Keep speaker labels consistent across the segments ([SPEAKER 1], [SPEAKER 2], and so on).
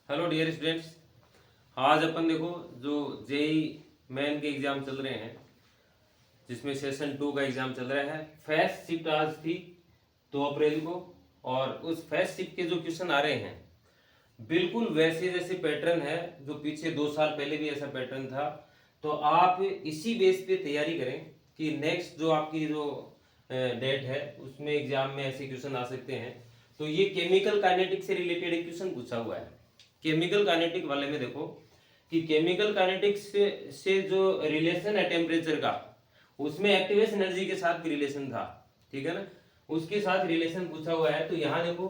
[SPEAKER 1] Hello dear students. आज अपन देखो जो जेई मेन के एग्जाम चल रहे हैं, जिसमें सेशन 2 का एग्जाम चल रहा है। फर्स्ट शिफ्ट आज थी 2 अप्रैल को, और उस फर्स्ट शिफ्ट के जो क्वेश्चन आ रहे हैं बिल्कुल वैसे जैसे पैटर्न है जो पीछे 2 साल पहले भी ऐसा पैटर्न था। तो आप इसी बेस पे तैयारी करें कि नेक्स्ट जो आपकी जो डेट है उसमें एग्जाम में ऐसे क्वेश्चन आ सकते हैं। तो ये केमिकल काइनेटिक से रिलेटेड एक क्वेश्चन पूछा हुआ है। केमिकल काइनेटिक वाले में देखो कि केमिकल काइनेटिक्स से जो रिलेशन है टेम्परेचर का, उसमें एक्टिवेशन एनर्जी के साथ भी रिलेशन था, ठीक है ना, उसके साथ रिलेशन पूछा हुआ है। तो यहाँ देखो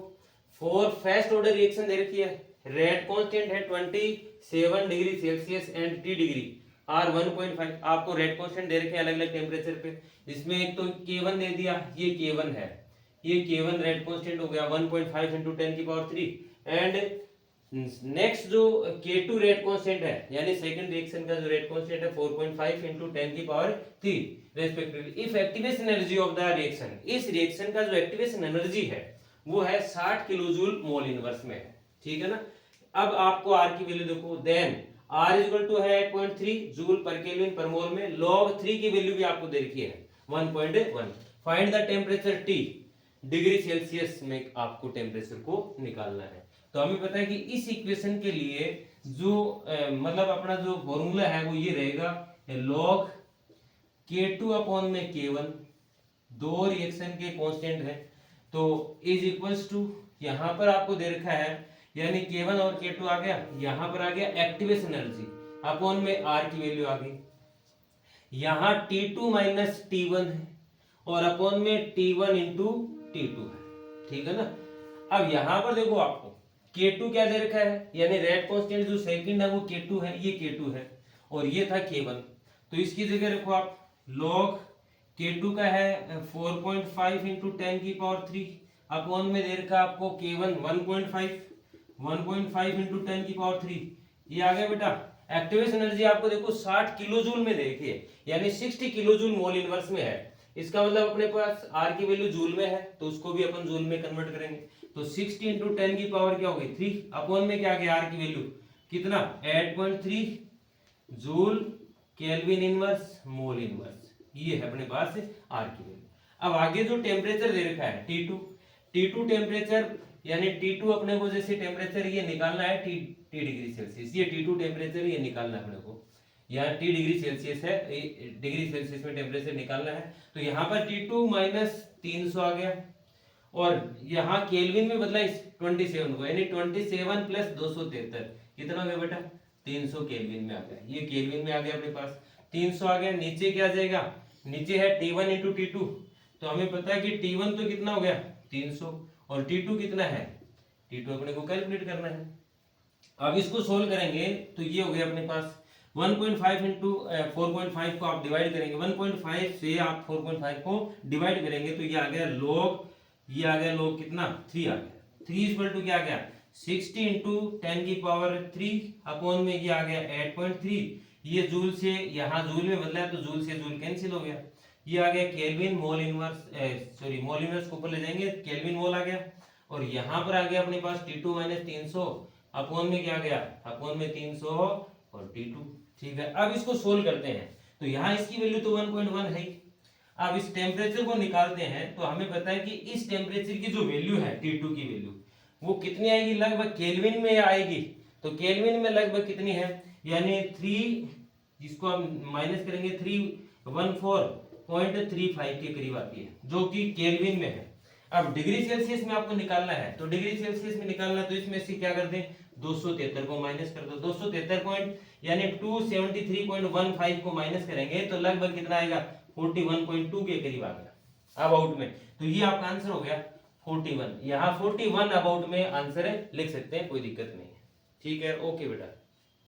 [SPEAKER 1] फॉर फर्स्ट ऑर्डर रिएक्शन दे रखी है, रेट कांस्टेंट है 27 degree Celsius and T degree R 1.5। आपको रेट कांस्टेंट दे रखे हैं अलग अलग टेम्परेचर पे। इसमें एक तो K1 दे दिया, ये K1 है, ये K1 रेट कांस्टेंट हो गया 1.5 इंटू 10⁻³ एंड नेक्स्ट जो K2 रेट कांस्टेंट है, यानी सेकंड रिएक्शन का जो रेट कांस्टेंट है 4.5 into 10⁻³ respectively. If activation energy of the reaction, इस रिएक्शन का जो एक्टिवेशन एनर्जी है वो है 60 किलो जूल मोल इनवर्स में है, ठीक है ना। अब आपको आर की वैल्यू देखो, देन आर इक्वल टू है 8.3 जूल पर केल्विन पर मोल में। लॉग 3 की वैल्यू भी आपको दे रखी है 1.1। Find the temperature T degree Celsius में आपको टेम्परेचर को निकालना है। तो हमें पता है कि इस इक्वेशन के लिए जो मतलब अपना जो फॉर्मूला है वो ये रहेगा, log K2 अपॉन में K1, दो रिएक्शन के कांस्टेंट है, तो इज इक्वल्स टू यहां पर आपको दे रखा है, यानी K1 और K2 आ गया, यहां पर आ गया एक्टिवेशन एनर्जी अपॉन में R की वैल्यू आ गई, यहां T2 माइनस T1 है और अपॉन में T1 इंटू T2 है, ठीक है ना। अब यहां पर देखो आपको K2 क्या दे रखा है, यानी रेट कांस्टेंट जो सेकंड है वो K2 है, ये K2 है और ये था K1। तो इसकी जगह रखो आप log K2 का है 4.5 इंटू 10⁻³ अपॉन में दे रखा आपको K1 1.5 इंटू 10⁻³। ये आ गया बेटा। एक्टिवेशन एनर्जी आपको देखो 60 किलो जूल में देखिए, यानी 60 किलो जूल मोल इनवर्स में है। इसका मतलब अपने पास R की वैल्यू जूल में है तो उसको भी अपन जूल में कन्वर्ट करेंगे। तो 60 इंटू 10 की पावर क्या होगी 3 अपॉन में क्या आ गया R की वैल्यू कितना 8.3 joule kelvin inverse mole inverse, ये है अपने पास R की वैल्यू। अब आगे जो टेम्परेचर दे रखा है T2 टेम्परेचर, यानी T2 अपने को जैसे टेम्परेचर ये निकालना है T डिग्री सेल्सियस, ये T2 टेम्परेचर ये निकालना है अपने को, यहाँ T डिग्री सेल्सियस है, डिग्री सेल्सियस में टेम्परेचर निकालना है। तो यहाँ पर T2 माइनस 300 आ गया और यहाँ केल्विन में बदला इस 27 को, यानी 27 प्लस 273 कितना हो गया बेटा 300 केल्विन में आ गया। ये केल्विन में आ गया अपने पास 300 आ गया। नीचे क्या आ जाएगा, नीचे है T1 इंटू T2, तो हमें पता है कि T1 तो कितना हो गया 300 और T2 कितना है, T2 अपने को कैलकुलेट करना है। अब इसको सोल्व करेंगे तो ये हो गया अपने पास 1.5 इंटू 4.5 को आप डिवाइड करेंगे, 1.5 से आप 4.5 को डिवाइड करेंगे तो ये आ गया log, ये आ गया log कितना 3 आ गया। 3 इक्वल टू क्या आ गया 60 इंटू 10⁻³ अपॉन में ये आ गया 8.3। ये जूल से यहाँ जूल में बदला है तो जूल से जूल कैंसिल हो गया। ये आ गया kelvin mole inverse, sorry mole inverse को ऊपर ले जाएंगे, केल्विन मोल आ गया और यहाँ पर आ गया अपने पास T2 माइनस 300 अपॉन में क्या आ गया अपॉन में 300 और T2, ठीक है। अब इसको सोल्व करते हैं तो यहाँ इसकी वैल्यू तो 1.1 है। अब इस टेम्परेचर को निकालते हैं तो हमें पता है कि इस टेम्परेचर की जो वैल्यू है T2 की वैल्यू वो कितनी आएगी, लगभग केल्विन में आएगी। तो केल्विन में लगभग कितनी है, यानी 3, जिसको हम माइनस करेंगे 314.35 के करीब आती है, जो कि केल्विन में है। अब डिग्री सेल्सियस में आपको निकालना है, तो डिग्री सेल्सियस में निकालना तो इसमें से क्या कर दें 273 को माइनस कर दो, 273 पॉइंट यानी 273.15 को माइनस करेंगे तो लगभग कितना आएगा 41.2 के करीब आ गया अबाउट में। तो ये आपका आंसर हो गया 41, यहाँ 41 अबाउट में आंसर लिख सकते हैं, कोई दिक्कत नहीं है, ठीक है। ओके बेटा।